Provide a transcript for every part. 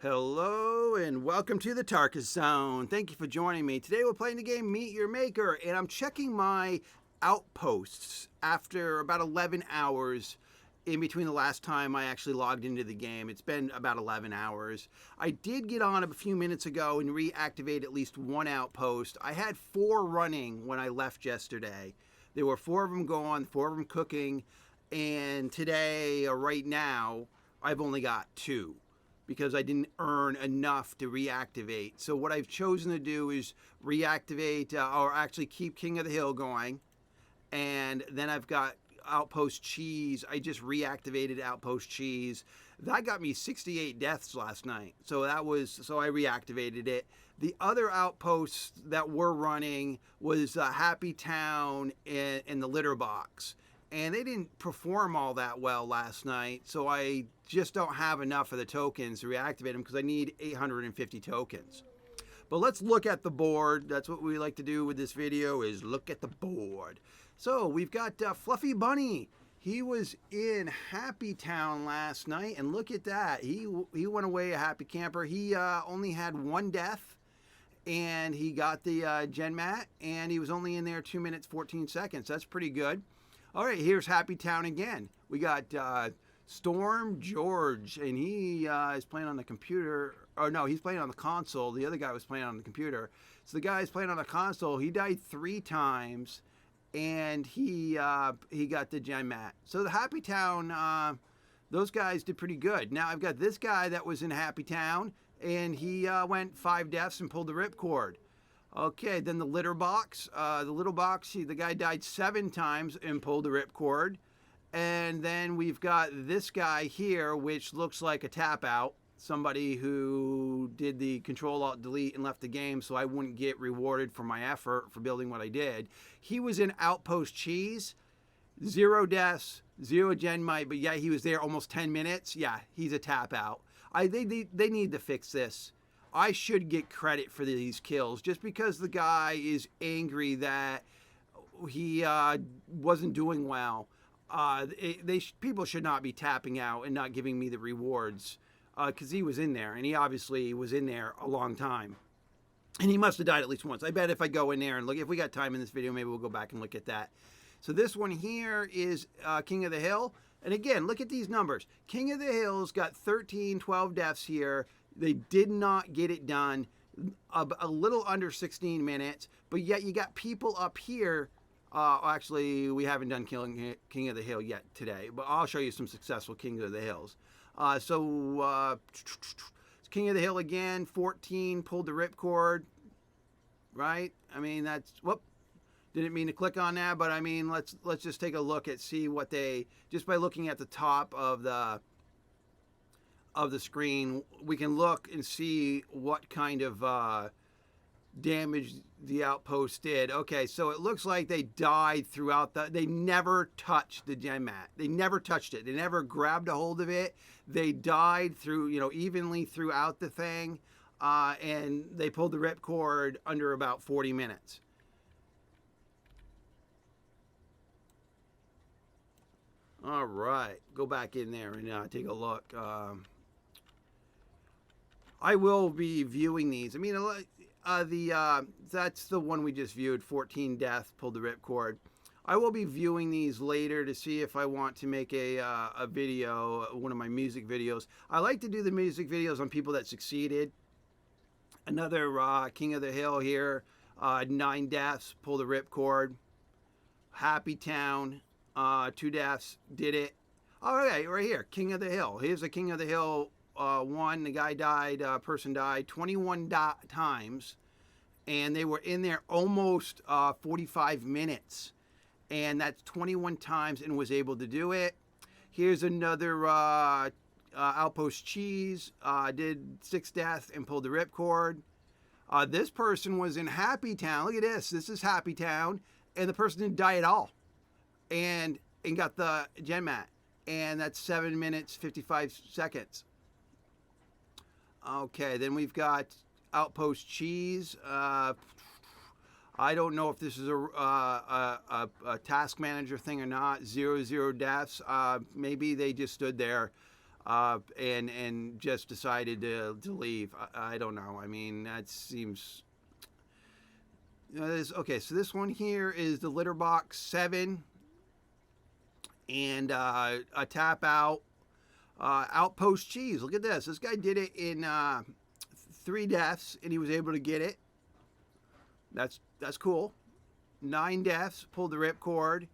Hello and welcome to the Tarkus Zone. Thank you for joining me. Today we're playing the game Meet Your Maker, and I'm checking my outposts after about 11 hours in between the last time I actually logged into the game. It's been about 11 hours. I did get on a few minutes ago and reactivate at least one outpost. I had 4 running when I left yesterday. There were 4 of them going, 4 of them cooking, and today, or right now, I've only got 2 because I didn't earn enough to reactivate. So what I've chosen to do is reactivate or actually keep King of the Hill going. And then I've got Outpost Cheese. I just reactivated Outpost Cheese. That got me 68 deaths last night. So I reactivated it. The other outposts that were running was Happy Town and the Litter Box. And they didn't perform all that well last night, so I just don't have enough of the tokens to reactivate them because I need 850 tokens. But let's look at the board. That's what we like to do with this video, is look at the board. So we've got Fluffy Bunny. He was in Happy Town last night, and look at that. He went away a happy camper. He only had 1 death, and he got the Genmat, and he was only in there 2 minutes, 14 seconds. That's pretty good. All right, here's Happy Town again. We got Storm George, and he is playing on the computer. Oh, no, he's playing on the console. The other guy was playing on the computer. So the guy's playing on the console. He died 3 times, and he got the Genmat. So the Happy Town, those guys did pretty good. Now I've got this guy that was in Happy Town, and he went 5 deaths and pulled the ripcord. Okay, then the litter box. The guy died 7 times and pulled the ripcord. And then we've got this guy here, which looks like a tap out. Somebody who did the Control-Alt-Delete and left the game so I wouldn't get rewarded for my effort for building what I did. He was in Outpost Cheese. 0 deaths, 0 Genmite, but yeah, he was there almost 10 minutes. Yeah, he's a tap out. They need to fix this. I should get credit for these kills just because the guy is angry that he wasn't doing well. People should not be tapping out and not giving me the rewards because he was in there, and he obviously was in there a long time. And he must have died at least once. I bet if I go in there and look, if we got time in this video, maybe we'll go back and look at that. So this one here is King of the Hill. And again, look at these numbers. King of the Hill's got 13, 12 deaths here. They did not get it done, a little under 16 minutes, but yet you got people up here. Actually, we haven't done King of the Hill yet today, but I'll show you some successful King of the Hills. King of the Hill again, 14, pulled the ripcord, right? I mean, didn't mean to click on that, but I mean, let's just take a look at, see what they, just by looking at the top of the screen, we can look and see what kind of damage the outpost did. Okay, so it looks like they died throughout they never touched the Genmat. They never touched it. They never grabbed a hold of it. They died through, evenly throughout the thing, and they pulled the ripcord under about 40 minutes. All right, go back in there and take a look. I will be viewing these. I mean, that's the one we just viewed, 14 death, pulled the ripcord. I will be viewing these later to see if I want to make a video, one of my music videos. I like to do the music videos on people that succeeded. Another King of the Hill here, 9 deaths, pulled the ripcord. Happy Town, 2 deaths, did it. All right, right here, King of the Hill. Here's the King of the Hill. One, the guy died, person died 21 times, and they were in there almost 45 minutes, and that's 21 times, and was able to do it. Here's another Outpost Cheese, did 6 deaths and pulled the ripcord. This person was in Happy Town. Look at this. This is Happy Town, and the person didn't die at all, and got the Genmat, and that's 7 minutes 55 seconds. Okay, then we've got Outpost Cheese. I don't know if this is a task manager thing or not. 0 deaths. Maybe they just stood there and just decided to leave. I don't know. I mean, that seems. Okay, so this one here is the litter box 7, and a tap out outpost cheese. Look at this. This guy did it in 3 deaths, and he was able to get it. That's cool. 9 deaths, pulled the ripcord.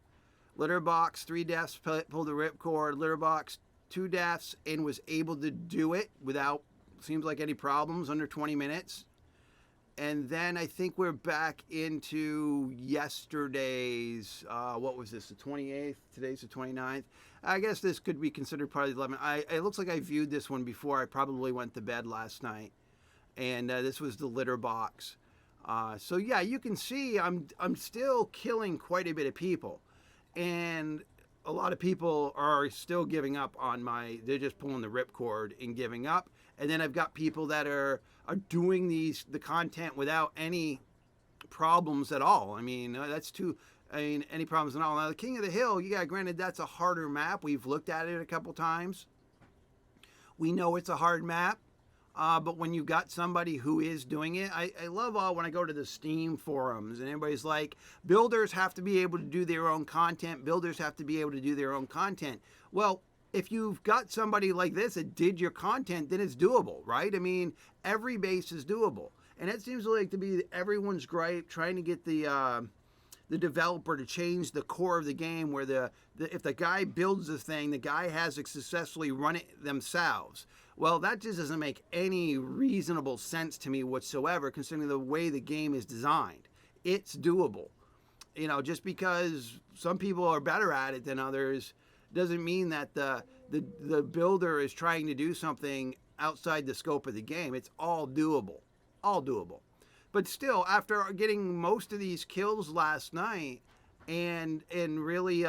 Litter box 3 deaths, pulled the ripcord. Litter box 2 deaths, and was able to do it without seems like any problems under 20 minutes. And then I think we're back into yesterday's, what was this, the 28th? Today's the 29th. I guess this could be considered part of the 11th. It looks like I viewed this one before I probably went to bed last night. And this was the litter box. So yeah, you can see I'm still killing quite a bit of people. And a lot of people are still giving up on they're just pulling the ripcord and giving up. And then I've got people that are doing the content without any problems at all. I mean, any problems at all. Now, the King of the Hill, granted, that's a harder map. We've looked at it a couple times. We know it's a hard map. But when you've got somebody who is doing it, I love when I go to the Steam forums and everybody's like, builders have to be able to do their own content. Builders have to be able to do their own content. Well, if you've got somebody like this that did your content, then it's doable, right? I mean, every base is doable. And it seems like to be everyone's gripe, trying to get the developer to change the core of the game where if the guy builds the thing, the guy has to successfully run it themselves. Well, that just doesn't make any reasonable sense to me whatsoever, considering the way the game is designed. It's doable. Just because some people are better at it than others doesn't mean that the builder is trying to do something outside the scope of the game. It's all doable. All doable. But still, after getting most of these kills last night and really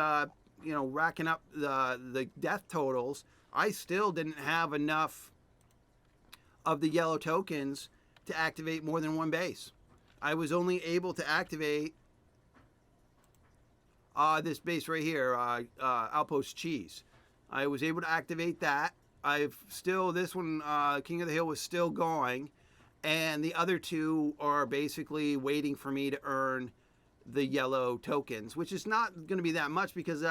racking up the death totals, I still didn't have enough of the yellow tokens to activate more than one base. I was only able to activate this base right here, Outpost Cheese. I was able to activate that. This one, King of the Hill, was still going. And the other 2 are basically waiting for me to earn the yellow tokens, which is not going to be that much because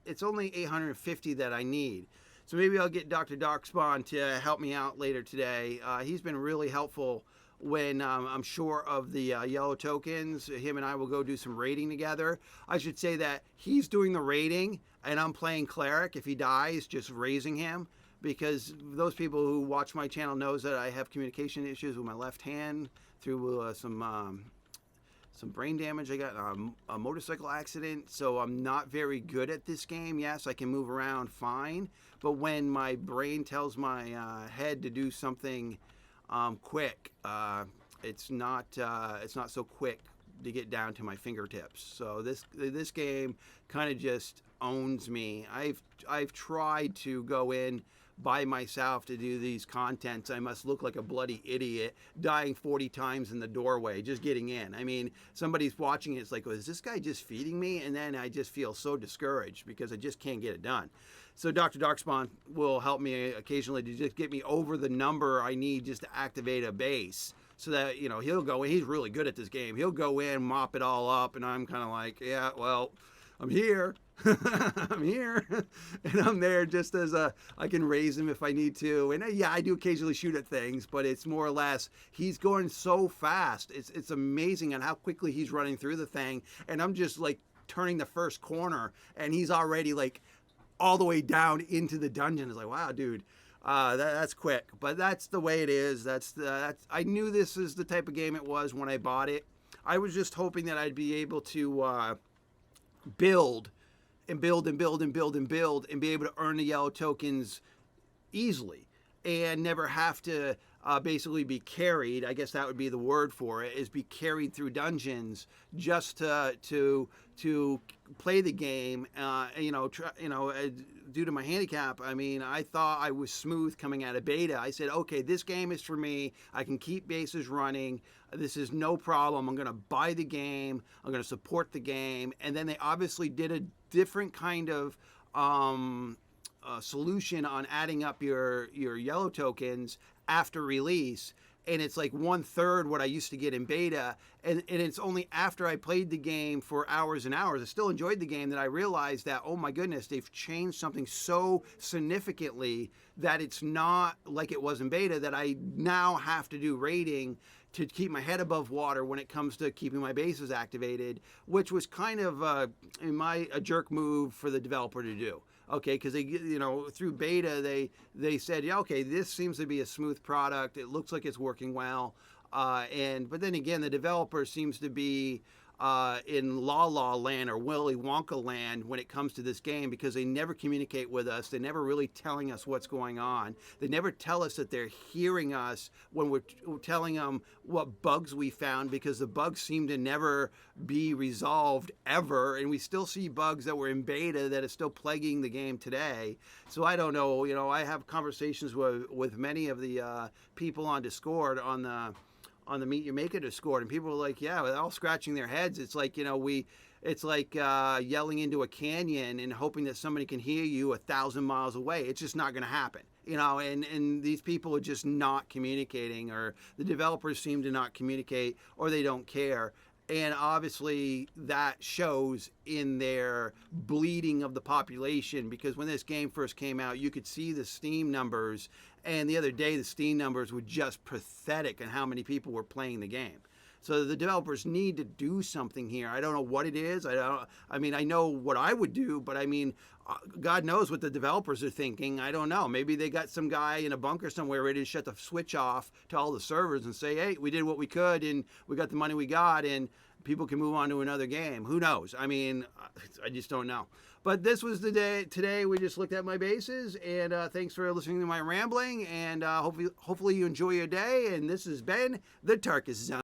it's only 850 that I need. So maybe I'll get Dr. Darkspawn to help me out later today. He's been really helpful when I'm sure of the yellow tokens. Him and I will go do some raiding together. I should say that he's doing the raiding and I'm playing cleric. If he dies, just raising him, because those people who watch my channel knows that I have communication issues with my left hand through some brain damage. I got a motorcycle accident, so I'm not very good at this game. Yes, I can move around fine, but when my brain tells my head to do something quick, it's not so quick to get down to my fingertips. So this game kind of just owns me. I've tried to go in by myself to do these contents. I must look like a bloody idiot, dying 40 times in the doorway, just getting in. I mean, somebody's watching it, it's like, oh, is this guy just feeding me? And then I just feel so discouraged because I just can't get it done. So Dr. Darkspawn will help me occasionally to just get me over the number I need just to activate a base. So that, he'll go in. He's really good at this game. He'll go in, mop it all up, and I'm kind of like, yeah, well, I'm here. I'm here. And I'm there just as I can raise him if I need to. And yeah, I do occasionally shoot at things, but it's more or less, he's going so fast. It's amazing on how quickly he's running through the thing. And I'm just like turning the first corner, and he's already like all the way down into the dungeon. It's like, wow, dude. That's quick, but that's the way it is. I knew this is the type of game it was when I bought it. I was just hoping that I'd be able to build and build and build and build and build and be able to earn the yellow tokens easily and never have to basically be carried. I guess that would be the word for it, is be carried through dungeons just to play the game. Due to my handicap, I mean, I thought I was smooth coming out of beta. I said, okay, this game is for me. I can keep bases running. This is no problem. I'm going to buy the game. I'm going to support the game. And then they obviously did a different kind of solution on adding up your yellow tokens after release, and it's like 1/3 what I used to get in beta, and it's only after I played the game for hours and hours, I still enjoyed the game, that I realized that, oh my goodness, they've changed something so significantly that it's not like it was in beta, that I now have to do raiding to keep my head above water when it comes to keeping my bases activated, which was kind of a jerk move for the developer to do. Okay, because they, through beta, they said, yeah, okay, this seems to be a smooth product. It looks like it's working well, but then again, the developer seems to be in La La Land or Willy Wonka land when it comes to this game, because they never communicate with us. They're never really telling us what's going on. They never tell us that they're hearing us when we're telling them what bugs we found, because the bugs seem to never be resolved ever, and we still see bugs that were in beta that are still plaguing the game today. So I don't know. I have conversations with many of the people on Discord on the Meet Your Maker Discord, and people are like, yeah, they're all scratching their heads. It's like, it's like yelling into a canyon and hoping that somebody can hear you 1,000 miles away. It's just not going to happen, and these people are just not communicating, or the developers seem to not communicate, or they don't care. And obviously that shows in their bleeding of the population, because when this game first came out, you could see the Steam numbers, and the other day the Steam numbers were just pathetic on how many people were playing the game. So the developers need to do something here. I don't know what it is. I know what I would do, but God knows what the developers are thinking. I don't know. Maybe they got some guy in a bunker somewhere ready to shut the switch off to all the servers and say, hey, we did what we could, and we got the money we got, and people can move on to another game. Who knows? I just don't know. But this was the day. Today we just looked at my bases, and thanks for listening to my rambling, and hopefully you enjoy your day. And this has been the Tarkus Zone.